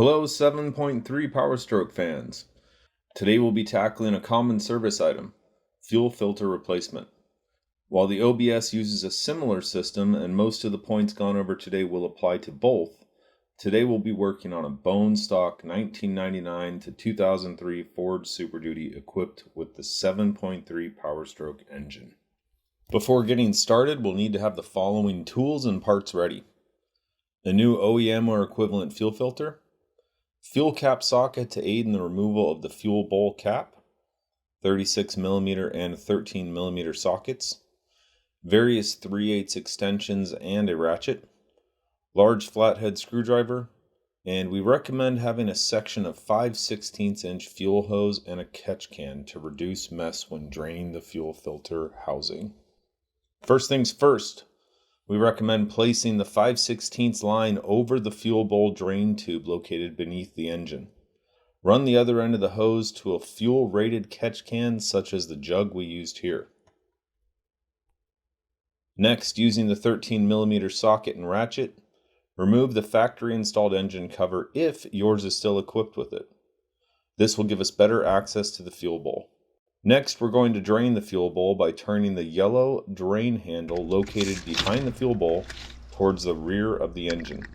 Hello 7.3 Power Stroke fans. Today we'll be tackling a common service item, fuel filter replacement. While the OBS uses a similar system and most of the points gone over today will apply to both, today we'll be working on a bone stock 1999 to 2003 Ford Super Duty equipped with the 7.3 Power Stroke engine. Before getting started, we'll need to have the following tools and parts ready. A new OEM or equivalent fuel filter, fuel cap socket to aid in the removal of the fuel bowl cap, 36mm and 13mm sockets, various 3/8 extensions and a ratchet, large flathead screwdriver, and we recommend having a section of 5/16 inch fuel hose and a catch can to reduce mess when draining the fuel filter housing. First things first, we recommend placing the 5/16 line over the fuel bowl drain tube located beneath the engine. Run the other end of the hose to a fuel-rated catch can such as the jug we used here. Next, using the 13mm socket and ratchet, remove the factory-installed engine cover if yours is still equipped with it. This will give us better access to the fuel bowl. Next, we're going to drain the fuel bowl by turning the yellow drain handle located behind the fuel bowl towards the rear of the engine.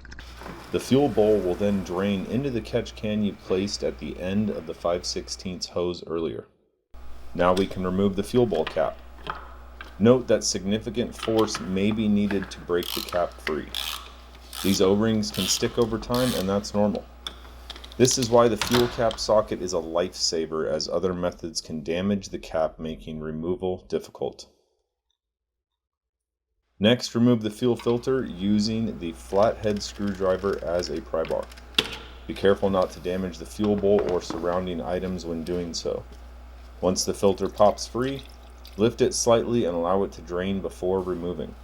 The fuel bowl will then drain into the catch can you placed at the end of the 5/16 hose earlier. Now we can remove the fuel bowl cap. Note that significant force may be needed to break the cap free. These O-rings can stick over time, and that's normal. This is why the fuel cap socket is a lifesaver, as other methods can damage the cap, making removal difficult. Next, remove the fuel filter using the flathead screwdriver as a pry bar. Be careful not to damage the fuel bowl or surrounding items when doing so. Once the filter pops free, lift it slightly and allow it to drain before removing.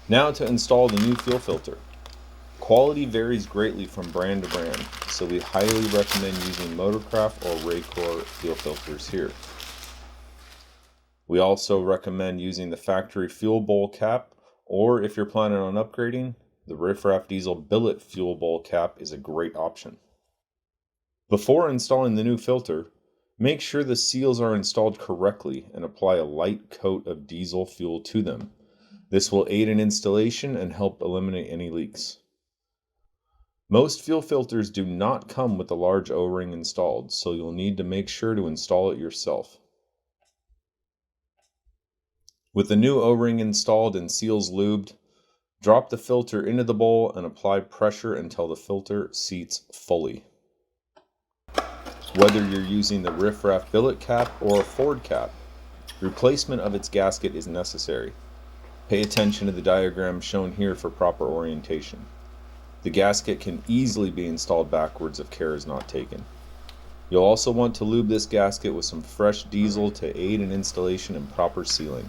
Now to install the new fuel filter. Quality varies greatly from brand to brand, so we highly recommend using Motorcraft or Raycor fuel filters here. We also recommend using the factory fuel bowl cap, or if you're planning on upgrading, the Riff-Raff Diesel billet fuel bowl cap is a great option. Before installing the new filter, make sure the seals are installed correctly and apply a light coat of diesel fuel to them. This will aid in installation and help eliminate any leaks. Most fuel filters do not come with a large O-ring installed, so you'll need to make sure to install it yourself. With the new O-ring installed and seals lubed, drop the filter into the bowl and apply pressure until the filter seats fully. Whether you're using the Riff-Raff billet cap or a Ford cap, replacement of its gasket is necessary. Pay attention to the diagram shown here for proper orientation. The gasket can easily be installed backwards if care is not taken. You'll also want to lube this gasket with some fresh diesel to aid in installation and proper sealing.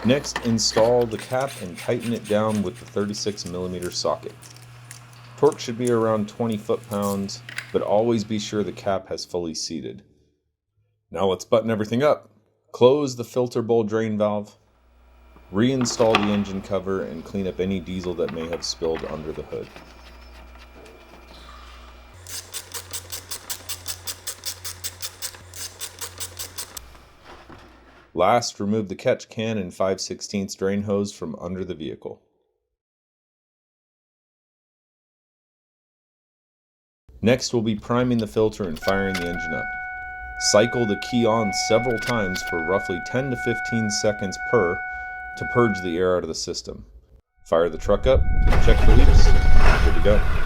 Next, install the cap and tighten it down with the 36mm socket. Torque should be around 20 foot-pounds, but always be sure the cap has fully seated. Now let's button everything up. Close the filter bowl drain valve. Reinstall the engine cover and clean up any diesel that may have spilled under the hood. Last, remove the catch can and 5/16 drain hose from under the vehicle. Next, we'll be priming the filter and firing the engine up. Cycle the key on several times for roughly 10 to 15 seconds per to purge the air out of the system. Fire the truck up, check for leaks, good to go.